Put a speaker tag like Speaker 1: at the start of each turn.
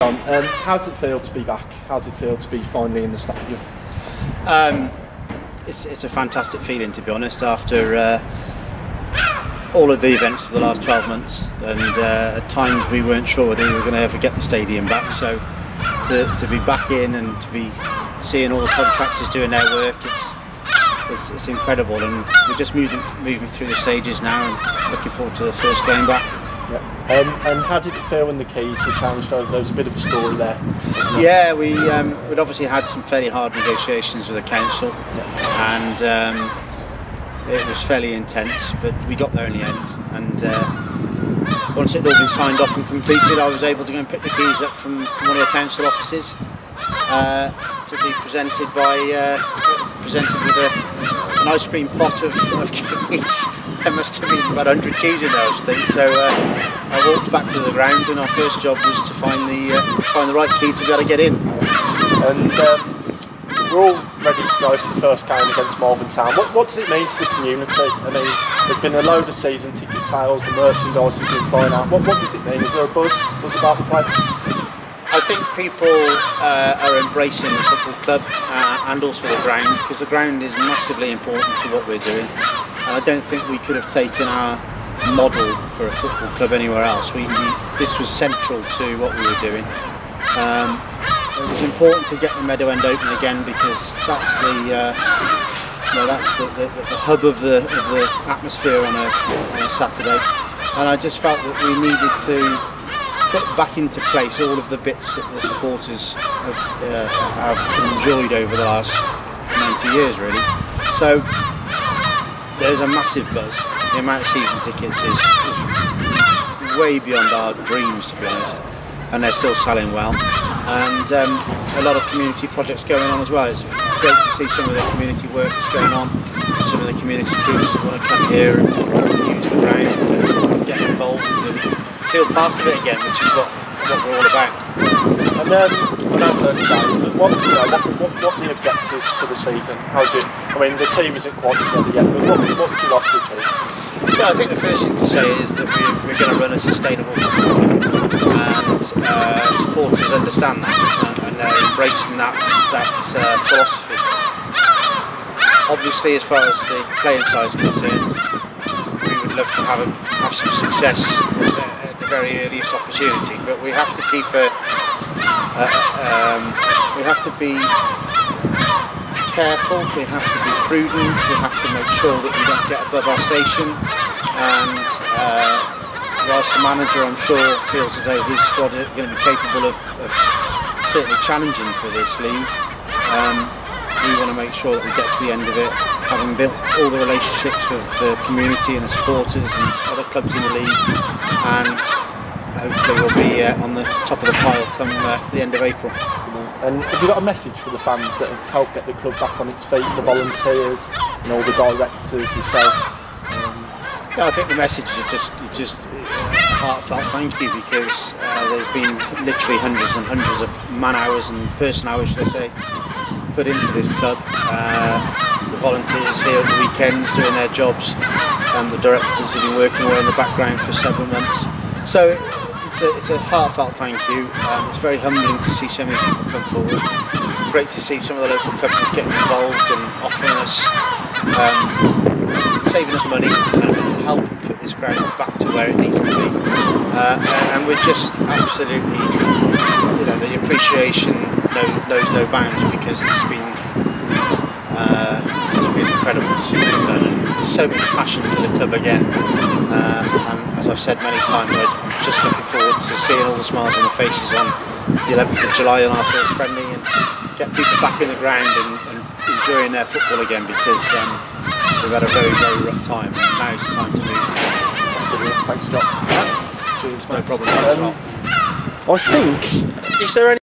Speaker 1: How does it feel to be back? How does it feel to be finally in the stadium?
Speaker 2: It's a fantastic feeling, to be honest, after all of the events of the last 12 months, and at times we weren't sure whether we were going to ever get the stadium back, so to be back in and to be seeing all the contractors doing their work, it's incredible, and we're just moving through the stages now and looking forward to the first game back.
Speaker 1: Yeah. And how did it feel when the keys were changed over? There was a bit of a story there.
Speaker 2: Yeah, we'd obviously had some fairly hard negotiations with the council, and it was fairly intense, but we got there in the end. And once it had all been signed off and completed, I was able to go and pick the keys up from one of the council offices to be presented with an ice cream pot of keys. There must have been about 100 keys in there, I think. So I walked back to the ground, and our first job was to find the right key to be able to get in.
Speaker 1: And we're all ready to go for the first game against Malvern Town. What does it mean to the community? I mean, there's been a load of season ticket sales, the merchandise has been flying out. What does it mean? Is there a buzz about the place?
Speaker 2: I think people are embracing the football club and also the ground, because the ground is massively important to what we're doing. I don't think we could have taken our model for a football club anywhere else. This was central to what we were doing. It was important to get the Meadow End open again, because that's the hub of the atmosphere on a Saturday. And I just felt that we needed to put back into place all of the bits that the supporters have enjoyed over the last 90 years, really. So there's a massive buzz. The amount of season tickets is way beyond our dreams, to be honest, and they're still selling well. And a lot of community projects going on as well. It's great to see some of the community work that's going on, some of the community groups that want to come here and use the ground and get involved and feel part of it again, which is what we're all about.
Speaker 1: And I know it's early days, but what are the objectives for the season? I mean, the team isn't quite together yet, but what would you like to achieve?
Speaker 2: Yeah, I think the first thing to say is that we're going to run a sustainable football club, and supporters understand that, and they're embracing that philosophy. Obviously, as far as the playing side is concerned, we would love to have some success at the very earliest opportunity, but we have to keep we have to be careful, we have to be prudent, we have to make sure that we don't get above our station, and whilst the manager, I'm sure, feels as though his squad are going to be capable of certainly challenging for this league, we want to make sure that we get to the end of it, having built all the relationships with the community and the supporters and other clubs in the league, and hopefully we'll be on the top of the pile come the end of April.
Speaker 1: And have you got a message for the fans that have helped get the club back on its feet, the volunteers and all the directors, yourself?
Speaker 2: Yeah, I think the message is just heartfelt thank you, because there's been literally hundreds and hundreds of man hours and person hours, should I say, put into this club. The volunteers here at the weekends doing their jobs, and the directors have been working away in the background for several months. So it's a heartfelt thank you. It's very humbling to see so many people come forward. Great to see some of the local companies getting involved and offering us, saving us money and helping put this ground back to where it needs to be. And we're just absolutely, the appreciation knows no bounds, because it's just been incredible to see what we've done. And there's so much passion for the club again. And as I've said many times, I'm just looking forward to seeing all the smiles on the faces on the 11th of July on our first friendly, and get people back in the ground and enjoying their football again, because we've had a very, very rough time. Now's the time to move.
Speaker 1: That's brilliant. Thanks, John.
Speaker 2: Cheers, no problem. Thanks a lot.
Speaker 1: I think, is there any